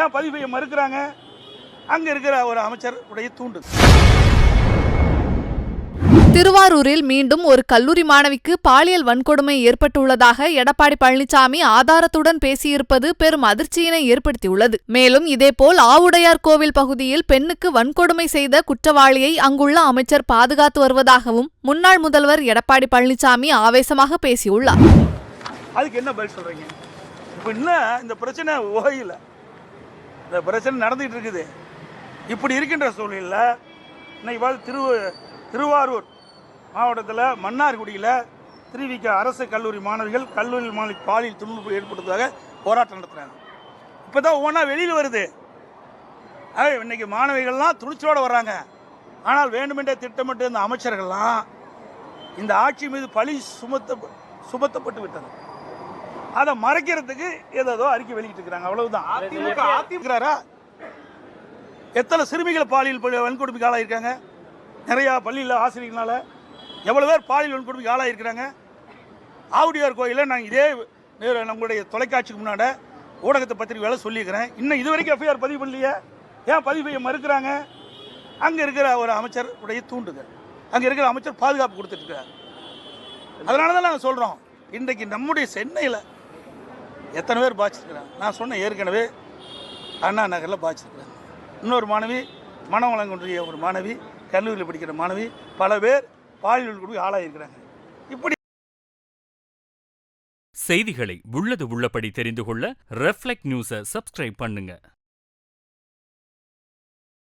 ஏன் பதிவு செய்ய மறுக்கிறாங்க? அங்க இருக்கிற ஒரு அமைச்சர் உடைய தூண்டு. திருவாரூரில் மீண்டும் ஒரு கல்லூரி மாணவிக்கு பாலியல் வன்கொடுமை ஏற்பட்டுள்ளதாக எடப்பாடி பழனிசாமி ஆதாரத்துடன் பேசியிருப்பது பெரும் அதிர்ச்சியினை ஏற்படுத்தியுள்ளது. மேலும் இதேபோல் ஆவுடையார் கோவில் பகுதியில் பெண்ணுக்கு வன்கொடுமை செய்த குற்றவாளியை அங்குள்ள அமைச்சர் பாதுகாத்து வருவதாகவும் முன்னாள் முதல்வர் எடப்பாடி பழனிசாமி ஆவேசமாக பேசியுள்ளார். அதுக்கு என்ன பதில் சொல்றீங்க? இப்ப இன்னும் இந்த பிரச்சனை ஓயல, இந்த பிரச்சனை நடந்துகிட்டு இருக்குது. இப்படி இருக்கின்ற சூழ்நிலையில் இன்னைக்கு திருவாரூர் மாவட்டத்தில் மன்னார்குடியில் திருவிக அரசு கல்லூரி மாணவிகள் கல்லூரி மாணவி பாலியல் துன்புறுத்தல் ஏற்படுத்துவதாக போராட்டம் நடத்துகிறாங்க. இப்போ தான் ஒவ்வொன்றா வெளியில் வருது. இன்னைக்கு மாணவிகள்லாம் துணிச்சலோடு வர்றாங்க. ஆனால் வேண்டுமென்றே திட்டமிட்டு இந்த அமைச்சர்கள்லாம் இந்த ஆட்சி மீது பழி சுமத்தப்பட்டு விட்டது. அதை மறைக்கிறதுக்கு ஏதோ அறிக்கை வெளியிட்டு இருக்கிறாங்க, அவ்வளவுதான். அதிமுக எத்தனை சிறுமிகள் பாலியல் வன்கொடுமைக்கு ஆளாயிருக்காங்க? நிறையா பள்ளியில் ஆசிரியர்களால் எவ்வளோ பேர் பாலியல் வன்கொடுமைக்கு ஆளாயிருக்கிறாங்க. ஆவுடையார் கோயிலில் நான் இதே நம்மளுடைய தொலைக்காட்சிக்கு முன்னாடி ஊடகத்தை பத்திரிகையால் சொல்லியிருக்கிறேன். இன்னும் இது வரைக்கும் எஃப்ஐஆர் பதிவு பண்ணலையே. ஏன் பதிவு செய்ய மறுக்கிறாங்க? அங்கே இருக்கிற ஒரு அமைச்சர் உடைய தூண்டுதல், அங்கே இருக்கிற அமைச்சர் பாதுகாப்பு கொடுத்துட்ருக்கார். அதனால தான் நாங்கள் சொல்கிறோம், இன்றைக்கு நம்முடைய சென்னையில் எத்தனை பேர் பாதிச்சிருக்கிறாங்க. நான் சொன்ன ஏற்கனவே அண்ணா நகரில் பாதிச்சிருக்கிறாங்க. இன்னொரு மாணவி மனவளங்குன்றிய ஒரு மாணவி, கல்லூரியில் படிக்கிற மாணவி, பல பேர் பாலியல் கூட ஆளாயிருக்கிறாங்க. இப்படி செய்திகளை உள்ளது உள்ளபடி தெரிந்து கொள்ள ரெஃப்ளெக்ட் நியூஸை சப்ஸ்கிரைப் பண்ணுங்க.